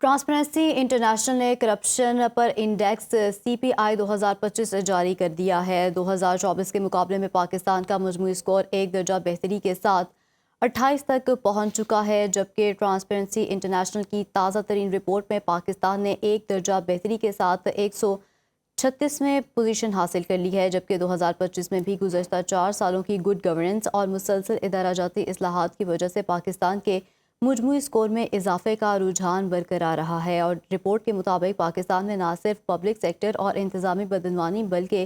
Transparency international ने corruption पर index CPI 2025 जारी कर दिया है। 2024 के मुकाबले में पाकिस्तान का मजमूई स्कोर एक दर्जा बेहतरी के साथ 28 तक पहुंच चुका है, जबकि ट्रांसपेरेंसी इंटरनेशनल की ताज़ा तरीन रिपोर्ट में पाकिस्तान ने एक दर्जा बेहतरी के साथ 136वें पोजीशन हासिल कर ली है, जबकि 2025 में भी गुज़श्ता 4 सालों की गुड गवर्नेंस और मुसलसल इदारा जाती इस्लाहात की वजह से पाकिस्तान के मजमूई स्कोर में इजाफे का रुझान बरकरार रहा है। और रिपोर्ट के मुताबिक पाकिस्तान में न सिर्फ पब्लिक सेक्टर और इंतजामी बदनवानी बल्कि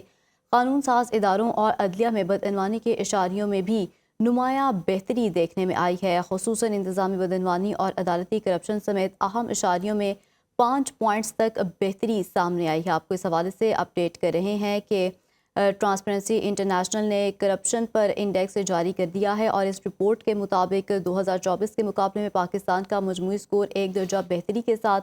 कानून साज इदारों और अदलिया में बदनवानी के इशारियों में भी नुमाया बेहतरी देखने में आई है। खुसूसन इंतजामी बदनवानी और अदालती करप्शन समेत अहम इशारियों में 5 पॉइंट्स तक बेहतरी सामने आई है। आपको इस हवाले से अपडेट कर रहे हैं कि ट्रांसपेरेंसी इंटरनेशनल ने करप्शन पर इंडेक्स जारी कर दिया है और इस रिपोर्ट के मुताबिक 2024 के मुकाबले में पाकिस्तान का मजमूई स्कोर एक दर्जा बेहतरी के साथ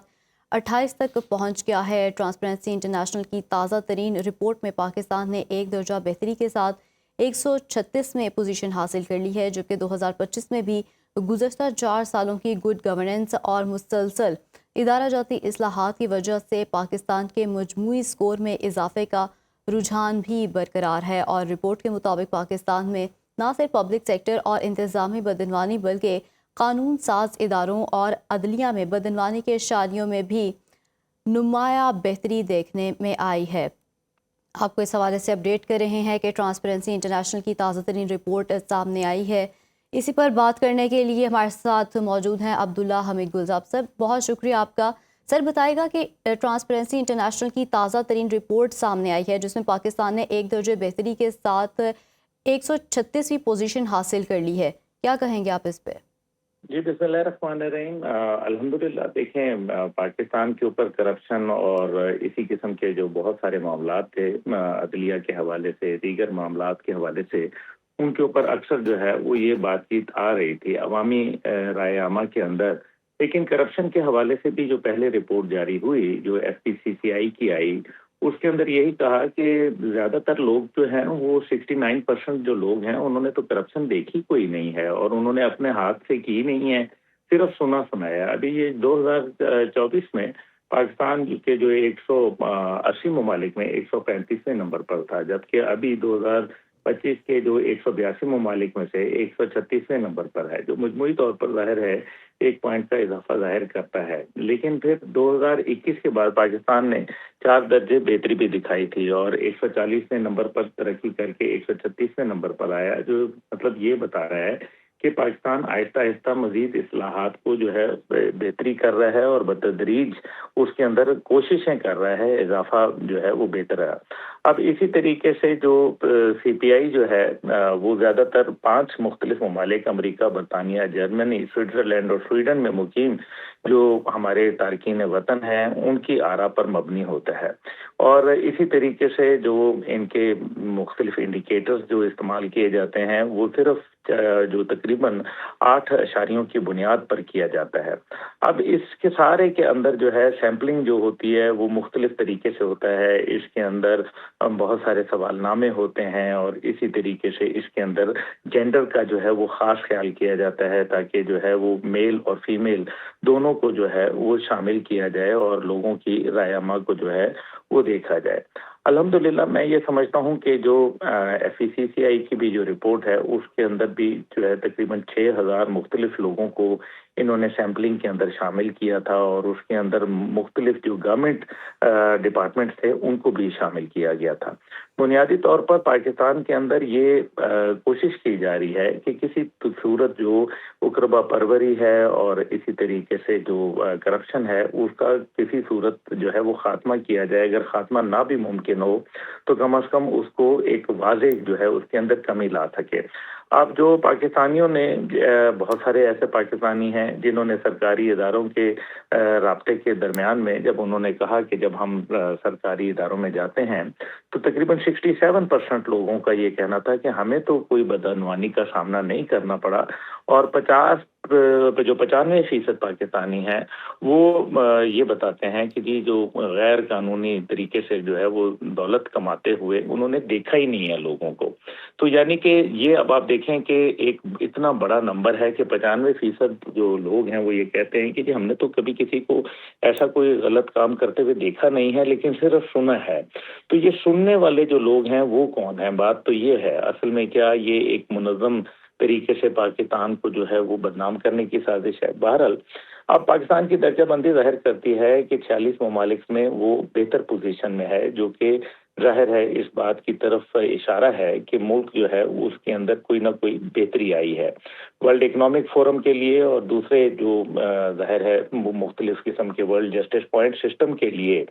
28 तक पहुंच गया है। ट्रांसपेरेंसी इंटरनेशनल की ताज़ा तरीन रिपोर्ट में पाकिस्तान ने एक दर्जा बेहतरी के साथ 136वें पोजीशन हासिल कर ली है, जबकि 2025 में भी गुज़श्ता 4 सालों की गुड गवर्नेंस और मुसलसल इदारा जाती इस्लाहात की वजह से पाकिस्तान के मजमूई स्कोर में इजाफे का रुझान भी बरकरार है। और रिपोर्ट के मुताबिक पाकिस्तान में न सिर्फ पब्लिक सेक्टर और इंतजामी बदनवानी बल्कि कानून साज इदारों और अदलिया में बदनवानी के इशारियों में भी नुमाया बेहतरी देखने में आई है। आपको इस हवाले से अपडेट कर रहे हैं कि ट्रांसपेरेंसी इंटरनेशनल की ताज़ा तरीन रिपोर्ट सामने आई है। इसी पर बात करने के लिए हमारे साथ मौजूद हैं अब्दुल्ला हमीद गुलज़ार। सर, बहुत शुक्रिया आपका। सर, बताएगा कि ट्रांसपेरेंसी इंटरनेशनल की ताज़ा तरीन रिपोर्ट सामने आई है जिसमें पाकिस्तान ने एक दर्जे बेहतरी के साथ 136वीं पोजीशन हासिल कर ली है, क्या कहेंगे आप इस पे? जी बिस्मिल्लाहिर्रहमानिर्रहीम। अल्हम्दुलिल्लाह, देखें, पाकिस्तान के ऊपर करप्शन और इसी किस्म के जो बहुत सारे मामलात थे, अदलिया के हवाले से, दीगर मामलात के हवाले से, उनके ऊपर अक्सर जो है वो ये बातचीत आ रही थी अवामी राय आमा के अंदर। लेकिन करप्शन के हवाले से भी जो पहले रिपोर्ट जारी हुई, जो FPCCI की आई, उसके अंदर यही कहा कि ज्यादातर लोग जो हैं वो 69% जो लोग हैं उन्होंने तो करप्शन देखी कोई नहीं है और उन्होंने अपने हाथ से की नहीं है, सिर्फ सुना सुनाया। अभी ये 2024 में पाकिस्तान के जो 180 ममालिक में 135वें नंबर पर था, जबकि अभी 2025 के जो 182 ममालिक में से 136वें नंबर पर है, जो मजमूई तौर पर जाहिर है 1 पॉइंट का इजाफा जाहिर करता है। लेकिन फिर 2021 के बाद पाकिस्तान ने 4 दर्जे बेहतरी भी दिखाई थी और 140वें नंबर पर तरक्की करके 136वें नंबर पर आया, जो मतलब ये बता रहा है कि पाकिस्तान आहिस्ता आहिस्ता मजीद इस्लाहात को जो है बेहतरी कर रहा है और बतदरीज उसके अंदर कोशिशें कर रहा है, इजाफा जो है वो बेहतर है। अब इसी तरीके से जो CPI जो है वो ज़्यादातर 5 मुख्तलिफ ममालिक, अमरीका, बरतानिया, जर्मनी, स्विट्ज़रलैंड और स्वीडन में मुकीम जो हमारे तारकीन वतन हैं उनकी आरा पर मबनी होता है। और इसी तरीके से जो इनके मुख्तलिफ इंडिकेटर्स जो इस्तेमाल किए जाते हैं वो सिर्फ जो तकरीबन 8 इशारियों की बुनियाद पर किया जाता है। अब इसके सारे के अंदर जो है सैम्पलिंग जो होती है वो मुख्तलिफ तरीके से होता है। इसके अंदर बहुत सारे सवालनामे होते हैं और इसी तरीके से इसके अंदर जेंडर का जो है वो ख़ास ख्याल किया जाता है ताकि जो है वो मेल और फीमेल दोनों को जो है वो शामिल किया जाए और लोगों की रायमा को जो है वो देखा जाए। अल्हम्दुलिल्लाह, मैं ये समझता हूँ कि जो FPCCI की भी जो रिपोर्ट है उसके अंदर भी जो है तकरीबन 6000 मुख्तलिफ लोगों को इन्होंने सैम्पलिंग के अंदर शामिल किया था और उसके अंदर मुख्तलिफ जो गवर्नमेंट डिपार्टमेंट्स थे उनको भी शामिल किया गया था। बुनियादी तौर पर पाकिस्तान के अंदर ये कोशिश की जा रही है कि किसी सूरत जो उकरबा परवरी है और इसी तरीके से जो करप्शन है उसका किसी सूरत जो है वो खात्मा किया जाए। अगर खात्मा ना भी मुमकिन हो तो कम अज कम उसको एक वाजे जो है उसके अंदर कमी ला सके। अब जो पाकिस्तानियों ने बहुत सारे ऐसे पाकिस्तानी हैं जिन्होंने सरकारी इदारों के राब्ते के दरमियान में जब उन्होंने कहा कि जब हम सरकारी इदारों में जाते हैं तो तकरीबन 67% लोगों का ये कहना था कि हमें तो कोई बदनवानी का सामना नहीं करना पड़ा और जो 95% पाकिस्तानी हैं वो ये बताते हैं कि जी जो गैर कानूनी तरीके से जो है वो दौलत कमाते हुए उन्होंने देखा ही नहीं है लोगों को। तो यानी कि ये अब आप देखें कि एक इतना बड़ा नंबर है कि 95% जो लोग हैं वो ये कहते हैं कि जी हमने तो कभी किसी को ऐसा कोई गलत काम करते हुए देखा नहीं है, लेकिन सिर्फ सुना है। तो ये सुनने वाले जो लोग हैं वो कौन है? बात तो ये है असल में, क्या ये एक मुनज़्ज़म तरीके से पाकिस्तान को जो है वो बदनाम करने की साजिश है? बहरहाल अब पाकिस्तान की दर्जाबंदी ज़ाहिर करती है कि 46 ममालिक में वो बेहतर पोजीशन में है, जो कि ज़ाहिर है इस बात की तरफ इशारा है कि मुल्क जो है उसके अंदर कोई ना कोई बेहतरी आई है। वर्ल्ड इकोनॉमिक फोरम के लिए और दूसरे जो ज़ाहिर है मुख्तलिफ किस्म के वर्ल्ड जस्टिस पॉइंट सिस्टम के लिए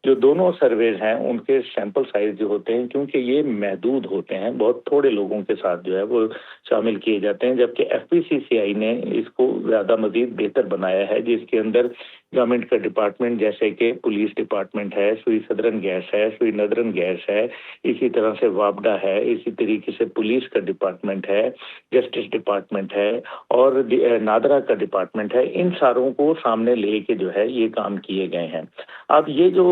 जो दोनों सर्वेज हैं उनके सैंपल साइज जो होते हैं, क्योंकि ये महदूद होते हैं, बहुत थोड़े लोगों के साथ जो है वो शामिल किए जाते हैं, जबकि एफपीसीसीआई ने इसको ज़्यादा मजीद बेहतर बनाया है, जिसके अंदर गवर्नमेंट का डिपार्टमेंट जैसे कि पुलिस डिपार्टमेंट है, सुई सदरन गैस है, सुई नदरन गैस है, इसी तरह से वापडा है, इसी तरीके से पुलिस का डिपार्टमेंट है, जस्टिस डिपार्टमेंट है और नादरा का डिपार्टमेंट है। इन सारों को सामने लेके जो है ये काम किए गए हैं। अब ये जो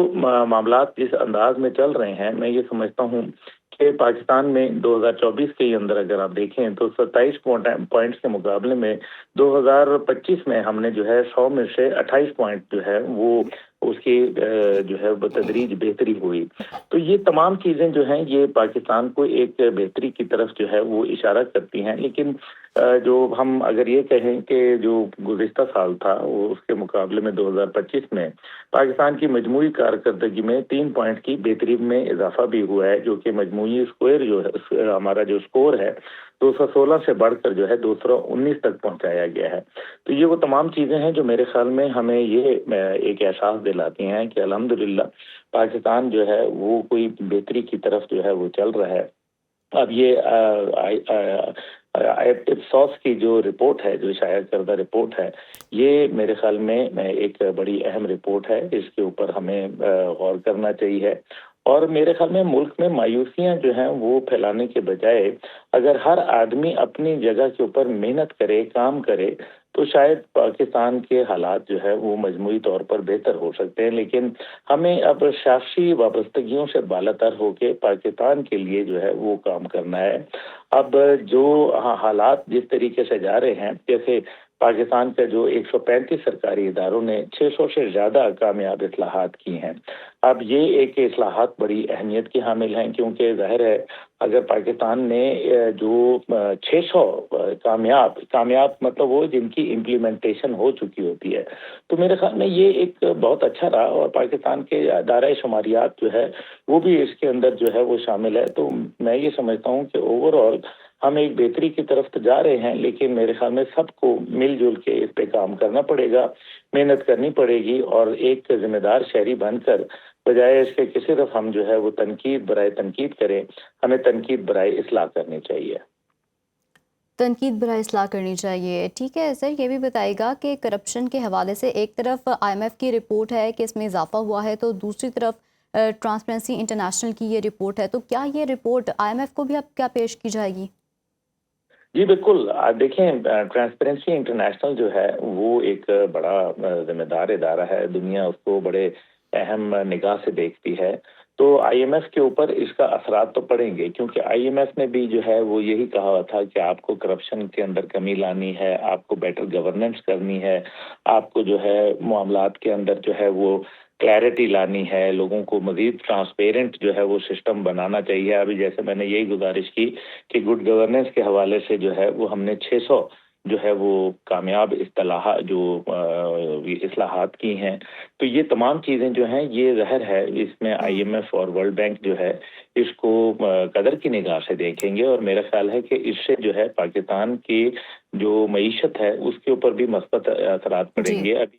मामलात जिस अंदाज में चल रहे हैं, मैं ये समझता हूँ कि पाकिस्तान में 2024 के अंदर अगर आप देखें तो 27 पॉइंट्स के मुकाबले में 2025 में हमने जो है 100 में से 28 पॉइंट जो है वो उसकी जो है बतदरीज बेहतरी हुई। तो ये तमाम चीज़ें जो हैं ये पाकिस्तान को एक बेहतरी की तरफ जो है वो इशारा करती हैं। लेकिन जो हम अगर ये कहें कि जो गुज़िश्ता साल था वो उसके मुकाबले में 2025 में पाकिस्तान की मजमूई कारकर्दगी में 3 पॉइंट की बेहतरी में इजाफा भी हुआ है, जो कि मजमूई स्कोर जो है हमारा जो स्कोर है 216 से बढ़कर जो है 219 तक पहुंचाया गया है। तो ये वो तमाम चीज़ें हैं जो मेरे ख्याल में हमें ये एक एहसास दिलाती हैं कि अल्हम्दुलिल्लाह पाकिस्तान जो है वो कोई बेहतरी की तरफ जो है वो चल रहा है। अब ये इप्सॉस की जो रिपोर्ट है, जो शाया करदा रिपोर्ट है, ये मेरे ख्याल में एक बड़ी अहम रिपोर्ट है। इसके ऊपर हमें गौर करना चाहिए और मेरे ख्याल में मुल्क में मायूसियां जो हैं वो फैलाने के बजाय अगर हर आदमी अपनी जगह के ऊपर मेहनत करे, काम करे, तो शायद पाकिस्तान के हालात जो है वो मजमूई तौर पर बेहतर हो सकते हैं। लेकिन हमें अब शासी वाबस्तगियों से बालातर होके पाकिस्तान के लिए जो है वो काम करना है। अब जो हालात जिस तरीके से जा रहे हैं, जैसे पाकिस्तान का जो 135 सरकारी इदारों ने 600 से ज़्यादा कामयाब इस्लाहात की हैं। अब ये एक इस्लाहात बड़ी अहमियत की हामिल हैं, क्योंकि ज़ाहिर है अगर पाकिस्तान ने जो 600 कामयाब मतलब वो जिनकी इम्प्लीमेंटेशन हो चुकी होती है, तो मेरे ख्याल में ये एक बहुत अच्छा रहा और पाकिस्तान के दायरा शुमारियात जो है वो भी इसके अंदर जो है वो शामिल है। तो मैं ये समझता हूँ कि ओवरऑल हम एक बेहतरी की तरफ तो जा रहे हैं, लेकिन मेरे ख्याल में सबको मिलजुल के इस पे काम करना पड़ेगा, मेहनत करनी पड़ेगी और एक जिम्मेदार शहरी बनकर बजाय इसके कि सिर्फ हम जो है वो तनकीद बराए तनकीद करें, हमें तनकीद बराए इस्लाह करनी चाहिए। तनकीद बराए इस्लाह करनी चाहिए। ठीक है सर, ये भी बताइएगा कि करप्शन के हवाले से एक तरफ IMF की रिपोर्ट है कि इसमें इजाफा हुआ है, तो दूसरी तरफ ट्रांसपेरेंसी इंटरनेशनल की ये रिपोर्ट है, तो क्या ये रिपोर्ट IMF को भी अब क्या पेश की जाएगी? जी बिल्कुल, देखें ट्रांसपेरेंसी इंटरनेशनल जो है वो एक बड़ा जिम्मेदार इदारा है, दुनिया उसको बड़े अहम निगाह से देखती है। तो IMF के ऊपर इसका असरात तो पड़ेंगे, क्योंकि IMF ने भी जो है वो यही कहा हुआ था कि आपको करप्शन के अंदर कमी लानी है, आपको बेटर गवर्नेंस करनी है, आपको जो है मामलात के अंदर जो है वो क्लैरिटी लानी है, लोगों को मजीद ट्रांसपेरेंट जो है वो सिस्टम बनाना चाहिए। अभी जैसे मैंने यही गुजारिश की कि गुड गवर्नेंस के हवाले से जो है वो हमने 600 जो है वो कामयाब इस्लाहात की हैं। तो ये तमाम चीज़ें जो हैं ये ज़ाहिर है इसमें IMF और वर्ल्ड बैंक जो है इसको कदर की निगाह से देखेंगे और मेरा ख्याल है कि इससे जो है पाकिस्तान की जो मईशत है उसके ऊपर भी मस्बत असरात जी। पड़ेंगे। अभी